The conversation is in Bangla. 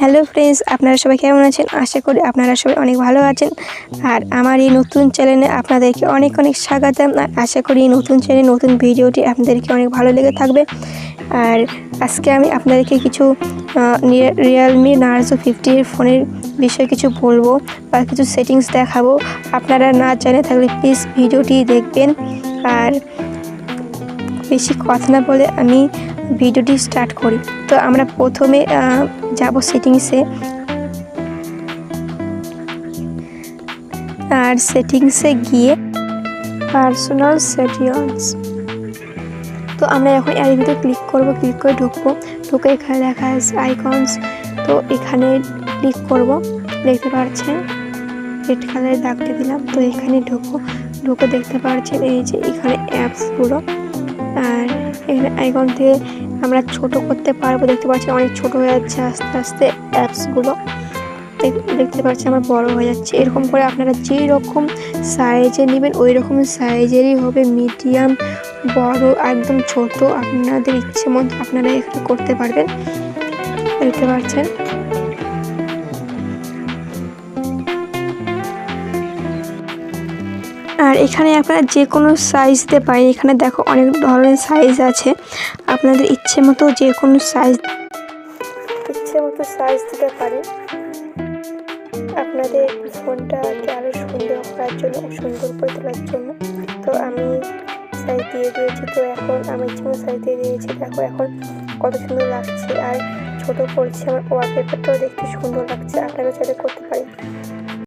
হ্যালো ফ্রেন্ডস, আপনারা সবাই কেমন আছেন? আশা করি আপনারা সবাই অনেক ভালো আছেন। আর আমার এই নতুন চ্যানেলে আপনাদেরকে অনেক অনেক স্বাগতম। আর আশা করি এই নতুন চ্যানেলে নতুন ভিডিওটি আপনাদেরকে অনেক ভালো লেগে থাকবে। আর আজকে আমি আপনাদেরকে কিছু রিয়েলমি নার্জো 50 ফোনের বিষয়ে কিছু বলবো বা কিছু সেটিংস দেখাবো। আপনারা না জানে থাকলে প্লিজ ভিডিওটি দেখবেন। আর বেশি কথা না বলে আমি ভিডিওটি স্টার্ট করি। তো আমরা প্রথমে যাব সেটিংসে। আর সেটিংসে গিয়ে পার্সোনাল সেটিংস, তো আমরা এখন এর ভিতরে ক্লিক করে ঢুকবো। ঢুকে এখানে লেখা আছে আইকনস, তো এখানে ক্লিক করব। দেখতে পাচ্ছেন রেড কালারের দাগটা দিলাম। তো এখানে ঢুকে দেখতে পাচ্ছেন এই যে এখানে অ্যাপসগুলো। আর এখানে আইকন থেকে আমরা ছোট করতে পারবো। দেখতে পাচ্ছি অনেক ছোট হয়ে যাচ্ছে আস্তে আস্তে অ্যাপসগুলো। দেখতে পাচ্ছি আমার বড় হয়ে যাচ্ছে। এরকম করে আপনারা যেই রকম সাইজে নেবেন ওই রকম সাইজেরই হবে, মিডিয়াম, বড়, একদম ছোট, আপনাদের ইচ্ছে মতো আপনারা এখানে করতে পারবেন। দেখতে পাচ্ছেন আর এখানে আপনারা যে কোনো সাইজ দিতে পারেন। এখানে দেখো অনেক ধরনের সাইজ আছে, আপনাদের ইচ্ছে মতো যে কোনো সাইজ দিতে পারেন আপনাদের ফোনটাকে আরও সুন্দর করার জন্য, সুন্দর করে তোলার জন্য। তো আমি সাইজ দিয়ে দিয়েছি। তো এখন আমি ইচ্ছে মতো সাইজ দিয়ে দিয়েছি। দেখো এখন কত সুন্দর লাগছে। আর ছোট করছি, আমার ওয়ালপেপারটাও দেখতে সুন্দর লাগছে, আপনারা চাইলে করতে পারেন।